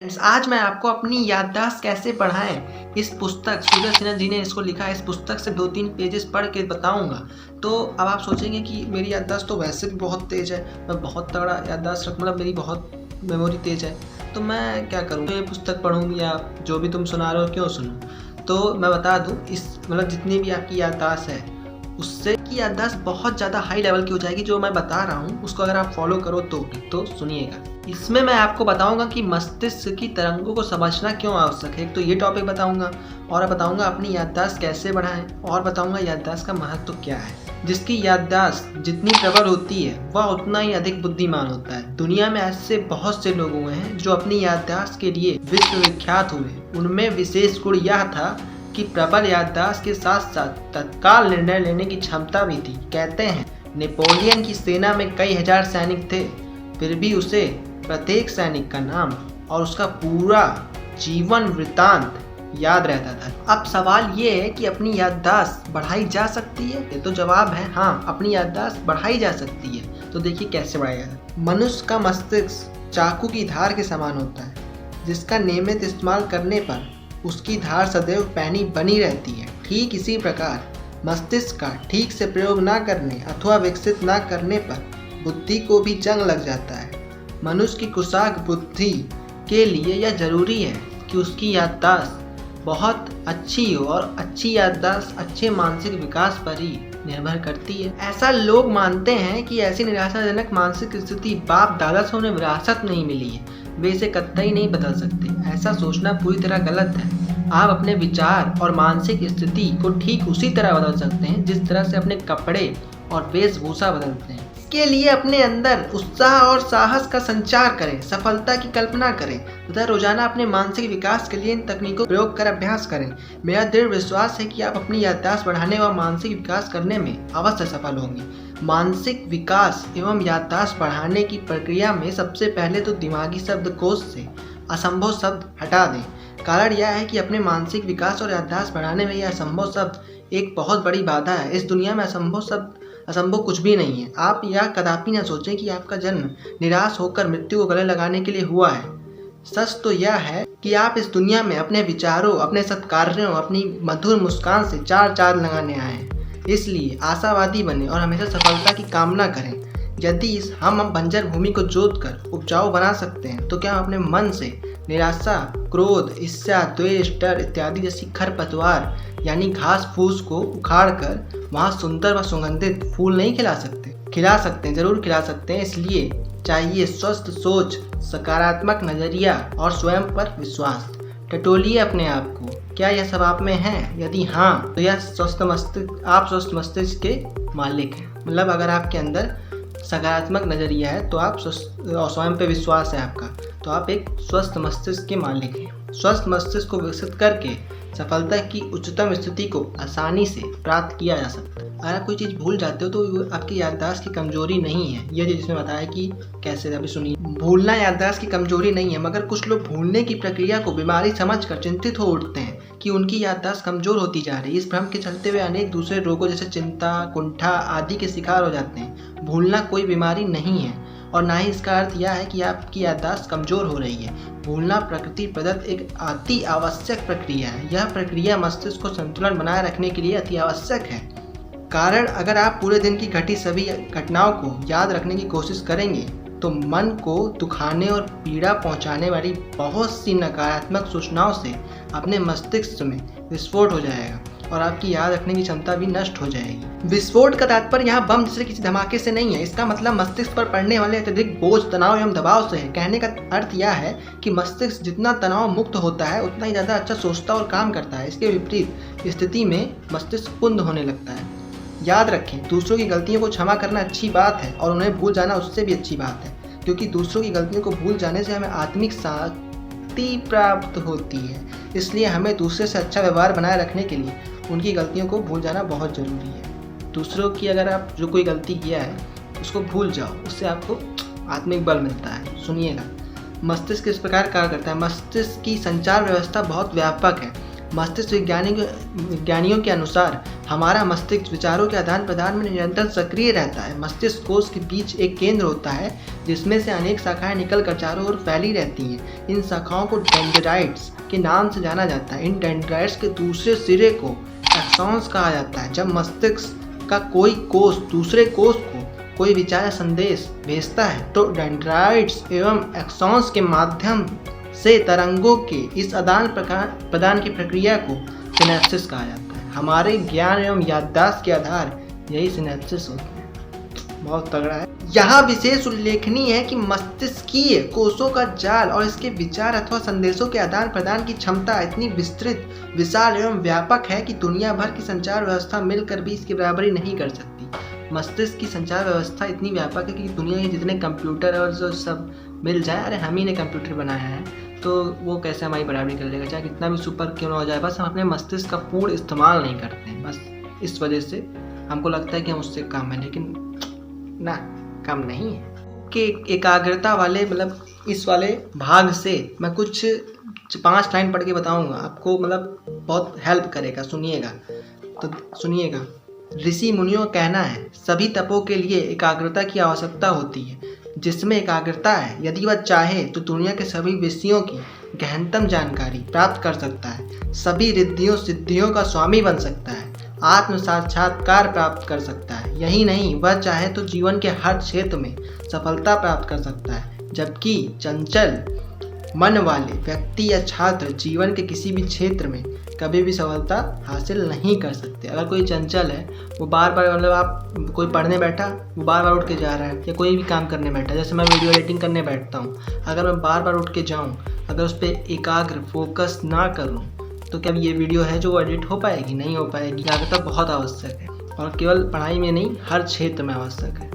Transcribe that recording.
Friends, आज मैं आपको अपनी याददाश्त कैसे बढ़ाएं इस पुस्तक सूरज सिन्हा जी ने इसको लिखा है। इस पुस्तक से 2-3 पेजेस पढ़ के बताऊंगा। तो अब आप सोचेंगे कि मेरी याददाश्त तो वैसे भी बहुत तेज़ है, मैं बहुत तगड़ा याददाश्त मतलब मेरी बहुत मेमोरी तेज़ है, तो मैं क्या करूँ, ये पुस्तक पढ़ूँ या जो भी तुम सुना रहे हो क्यों सुनूँ। तो मैं बता दूँ, इस मतलब जितनी भी आपकी याददाश्त है उससे की याददाश्त बहुत ज़्यादा हाई लेवल की हो जाएगी। जो मैं बता रहा हूँ उसको अगर आप फॉलो करो तो सुनिएगा। इसमें मैं आपको बताऊंगा कि मस्तिष्क की तरंगों को समझना क्यों आवश्यक है, एक तो ये टॉपिक बताऊंगा, और बताऊंगा अपनी याददाश्त कैसे बढ़ाएं, और बताऊंगा याददाश्त का महत्व क्या है। जिसकी याददाश्त जितनी प्रबल होती है वह उतना ही अधिक बुद्धिमान होता है। दुनिया में ऐसे बहुत से लोग हुए हैं जो अपनी याददाश्त के लिए विश्वविख्यात हुए। उनमें विशेष गुण यह था कि प्रबल याददाश्त के साथ साथ तत्काल निर्णय लेने की क्षमता भी थी। कहते हैं नेपोलियन की सेना में कई हजार सैनिक थे, फिर भी उसे प्रत्येक सैनिक का नाम और उसका पूरा जीवन वृतांत याद रहता था। अब सवाल ये है कि अपनी याददाश्त बढ़ाई जा सकती है? ये तो जवाब है हाँ, अपनी याददाश्त बढ़ाई जा सकती है। तो देखिए कैसे बढ़ाया जाता है। मनुष्य का मस्तिष्क चाकू की धार के समान होता है, जिसका नियमित इस्तेमाल करने पर उसकी धार सदैव पैनी बनी रहती है। ठीक इसी प्रकार मस्तिष्क का ठीक से प्रयोग न करने अथवा विकसित न करने पर बुद्धि को भी जंग लग जाता है। मनुष्य की कुशाग्र बुद्धि के लिए यह जरूरी है कि उसकी याददाश्त बहुत अच्छी हो, और अच्छी याददाश्त अच्छे मानसिक विकास पर ही निर्भर करती है। ऐसा लोग मानते हैं कि ऐसी निराशाजनक मानसिक स्थिति बाप दादा से उन्हें विरासत नहीं मिली है, वे इसे कतई नहीं बदल सकते। ऐसा सोचना पूरी तरह गलत है। आप अपने विचार और मानसिक स्थिति को ठीक उसी तरह बदल सकते हैं जिस तरह से अपने कपड़े और वेशभूषा बदलते हैं। इसके लिए अपने अंदर उत्साह और साहस का संचार करें, सफलता की कल्पना करें तथा रोजाना अपने मानसिक विकास के लिए इन तकनीकों का प्रयोग कर अभ्यास करें। मेरा दृढ़ विश्वास है कि आप अपनी याददाश्त बढ़ाने व मानसिक विकास करने में अवश्य सफल होंगे। मानसिक विकास एवं याददाश्त बढ़ाने की प्रक्रिया में सबसे पहले तो दिमागी शब्दकोश से असंभव शब्द हटा दें। कारण यह है कि अपने मानसिक विकास और याददाश्त बढ़ाने में यह असंभव शब्द एक बहुत बड़ी बाधा है। इस दुनिया में असंभव कुछ भी नहीं है। आप यह कदापि न सोचें कि आपका जन्म निराश होकर मृत्यु को गले लगाने के लिए हुआ है। सच तो यह है कि आप इस दुनिया में अपने विचारों, अपने सत्कार्यों, अपनी मधुर मुस्कान से चार चांद लगाने आए हैं। इसलिए आशावादी बने और हमेशा सफलता की कामना करें। यदि हम बंजर भूमि को जोतकर उपजाऊ बना सकते हैं, तो क्या हम अपने मन से निराशा, क्रोध, ईर्ष्या, द्वेष, डर इत्यादि जैसी खरपतवार यानी घास फूस को उखाड़ कर वहाँ सुंदर व सुगंधित फूल नहीं खिला सकते? खिला सकते हैं, जरूर खिला सकते हैं। इसलिए चाहिए स्वस्थ सोच, सकारात्मक नजरिया और स्वयं पर विश्वास। टटोलिए अपने आप को, क्या यह सब आप में है? यदि हाँ, तो यह आप स्वस्थ मस्तिष्क के मालिक हैं। मतलब अगर आपके अंदर सकारात्मक नजरिया है तो आप स्वयं पे विश्वास है आपका, तो आप एक स्वस्थ मस्तिष्क के मालिक हैं। स्वस्थ मस्तिष्क को विकसित करके सफलता की उच्चतम स्थिति को आसानी से प्राप्त किया जा सकता है। अगर आप कोई चीज़ भूल जाते हो तो आपकी याददाश्त की कमजोरी नहीं है। यह जिसमें बताया कि कैसे, अभी सुनिए। भूलना याददाश्त की कमजोरी नहीं है, मगर कुछ लोग भूलने की प्रक्रिया को बीमारी समझकर चिंतित हो उठते हैं कि उनकी याददाश्त कमजोर होती जा रही है। इस भ्रम के चलते हुए अनेक दूसरे रोगों जैसे चिंता, कुंठा आदि के शिकार हो जाते हैं। भूलना कोई बीमारी नहीं है, और ना ही इसका अर्थ यह है कि आपकी याददाश्त कमजोर हो रही है। भूलना प्रकृति प्रदत्त एक अति आवश्यक प्रक्रिया है। यह प्रक्रिया मस्तिष्क को संतुलन बनाए रखने के लिए अति आवश्यक है। कारण अगर आप पूरे दिन की घटी सभी घटनाओं को याद रखने की कोशिश करेंगे तो मन को दुखाने और पीड़ा पहुंचाने वाली बहुत सी नकारात्मक सूचनाओं से अपने मस्तिष्क में विस्फोट हो जाएगा और आपकी याद रखने की क्षमता भी नष्ट हो जाएगी। विस्फोट का तात्पर्य यहाँ बम जैसे किसी धमाके से नहीं है। इसका मतलब मस्तिष्क पर पड़ने वाले अत्यधिक बोझ, तनाव एवं दबाव से है। कहने का अर्थ यह है कि मस्तिष्क जितना तनाव मुक्त होता है उतना ही ज़्यादा अच्छा सोचता और काम करता है। इसके विपरीत स्थिति में मस्तिष्क कुंद होने लगता है। याद रखें, दूसरों की गलतियों को क्षमा करना अच्छी बात है, और उन्हें भूल जाना उससे भी अच्छी बात है, क्योंकि दूसरों की गलतियों को भूल जाने से हमें आत्मिक शांति प्राप्त होती है। इसलिए हमें दूसरे से अच्छा व्यवहार बनाए रखने के लिए उनकी गलतियों को भूल जाना बहुत ज़रूरी है। दूसरों की अगर आप जो कोई गलती किया है उसको भूल जाओ, उससे आपको आत्मिक बल मिलता है। सुनिएगा, मस्तिष्क किस प्रकार कार्य करता है। मस्तिष्क की संचार व्यवस्था बहुत व्यापक है। मस्तिष्क विज्ञानियों के अनुसार हमारा मस्तिष्क विचारों के आदान प्रदान में निरंतर सक्रिय रहता है। मस्तिष्क कोश के बीच एक केंद्र होता है जिसमें से अनेक शाखाएं निकलकर चारों ओर फैली रहती हैं। इन शाखाओं को डेंड्राइट्स के नाम से जाना जाता है। इन डेंड्राइट्स के दूसरे सिरे को एक्सॉन्स कहा जाता है। जब मस्तिष्क का कोई कोष दूसरे कोष को कोई विचार या संदेश भेजता है तो डेंड्राइट्स एवं एक्सॉन्स के माध्यम से तरंगों के इस आदान प्रदान की प्रक्रिया को सिनेप्सिस कहा जाता है। हमारे ज्ञान एवं याददाश्त के आधार यही सिनेप्सिस होते हैं। बहुत तगड़ा है। यहाँ विशेष उल्लेखनीय है कि मस्तिष्कीय कोषों का जाल और इसके विचार अथवा संदेशों के आदान प्रदान की क्षमता इतनी विस्तृत, विशाल एवं व्यापक है कि दुनिया भर की संचार व्यवस्था मिलकर भी इसकी बराबरी नहीं कर सकती। मस्तिष्क की संचार व्यवस्था इतनी व्यापक है कि दुनिया के जितने कंप्यूटर और जो सब मिल जाए, अरे हम ही ने कंप्यूटर बनाया है तो वो कैसे हमारी बराबरी कर लेगा, चाहे कितना भी सुपर क्यों ना हो जाए। बस हम अपने मस्तिष्क का पूर्ण इस्तेमाल नहीं करते हैं। बस इस वजह से हमको लगता है कि हम उससे कम है, लेकिन ना, कम नहीं है। कि एकाग्रता वाले मतलब इस वाले भाग से मैं कुछ 5 लाइन पढ़ के बताऊंगा आपको, मतलब बहुत हेल्प करेगा। सुनिएगा तो सुनिएगा। ऋषि मुनियों का कहना है सभी तपों के लिए एकाग्रता की आवश्यकता होती है। जिसमें एकाग्रता है, यदि वह चाहे तो दुनिया के सभी विषयों की गहनतम जानकारी प्राप्त कर सकता है, सभी रिद्धियों सिद्धियों का स्वामी बन सकता है, आत्म साक्षात्कार प्राप्त कर सकता है। यही नहीं, वह चाहे तो जीवन के हर क्षेत्र में सफलता प्राप्त कर सकता है। जबकि चंचल मन वाले व्यक्ति या छात्र जीवन के किसी भी क्षेत्र में कभी भी सफलता हासिल नहीं कर सकते। अगर कोई चंचल है, वो बार बार, मतलब आप कोई पढ़ने बैठा, वो बार बार उठ के जा रहा है, या कोई भी काम करने बैठा, जैसे मैं वीडियो एडिटिंग करने बैठता हूँ, अगर मैं बार बार उठ के जाऊँ, अगर उस पर एकाग्र फोकस ना करूँ तो क्या ये वीडियो है जो एडिट हो पाएगी? नहीं हो पाएगी। एकाग्रता बहुत आवश्यक है और केवल पढ़ाई में नहीं, हर क्षेत्र में आवश्यक है।